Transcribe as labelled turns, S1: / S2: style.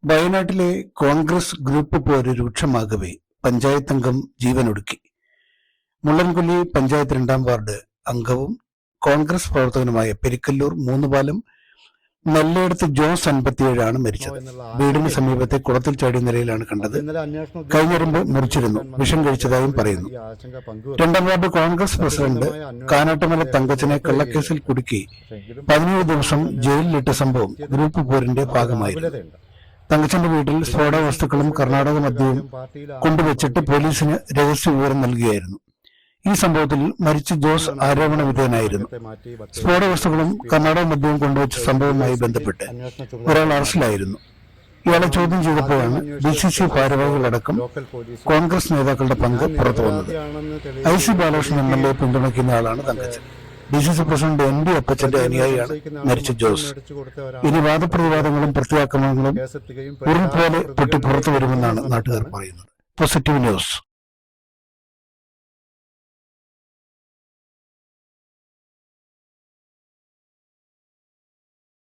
S1: വയനാട്ടിലെ കോൺഗ്രസ് ഗ്രൂപ്പ് പോര് രൂക്ഷമാകവെ പഞ്ചായത്ത് അംഗം ജീവനൊടുക്കി. മുള്ളൻകൊല്ലി പഞ്ചായത്ത് 2-ാം വാർഡ് അംഗവും കോൺഗ്രസ് പ്രവർത്തകനുമായ പെരിക്കല്ലൂർ മൂന്നുപാലം നെല്ലേടത്ത് ജോസ് 57 മരിച്ചത്. വീടിന് സമീപത്തെ കുളത്തിൽ ചാടിയ നിലയിലാണ് കണ്ടത്. കൈഞ്ഞെറുമ്പ് മുറിച്ചിരുന്നു. വിഷം കഴിച്ചതായും പറയുന്നു. 2-ാം വാർഡ് കോൺഗ്രസ് പ്രസിഡന്റ് കാനാട്ടുമല തങ്കച്ചനെ കള്ളക്കേസിൽ കുടുക്കി 17 ദിവസം ജയിലിലിട്ട സംഭവം ഗ്രൂപ്പ് പോരിന്റെ ഭാഗമായിരുന്നു. തങ്കച്ചന്റെ വീട്ടിൽ സ്ഫോടക വസ്തുക്കളും കർണാടക മദ്യവും കൊണ്ടുവച്ചിട്ട് പോലീസിന് രഹസ്യ വിവരം നൽകുകയായിരുന്നു. ഈ സംഭവത്തിൽ മരിച്ച ജോസ് ആരോപണ വിധേയനായിരുന്നു. സ്ഫോടക വസ്തുക്കളും കർണാടക മദ്യവും കൊണ്ടുവച്ച സംഭവവുമായി ബന്ധപ്പെട്ട് ഒരാൾ അറസ്റ്റിലായിരുന്നു. ഇയാളെ ചോദ്യം ചെയ്തപ്പോഴാണ് DCC ഭാരവാഹികളടക്കം കോൺഗ്രസ് നേതാക്കളുടെ പങ്ക് പുറത്തുവന്നത്. IC ബാലകൃഷ്ണൻ MLA പിന്തുണയ്ക്കുന്ന ആളാണ് തങ്കച്ചൻ. DCC പ്രസിഡന്റ് ND അപ്പച്ചന്റെ അനുയായിയാണ് മരിച്ച ജോസ്. ഇനി വാദപ്രതിവാദങ്ങളും പ്രത്യാക്രമണങ്ങളും ഉരുൾപോലെ പൊട്ടി പുറത്തു വരുമെന്നാണ് നാട്ടുകാർ പറയുന്നത്. Positive news.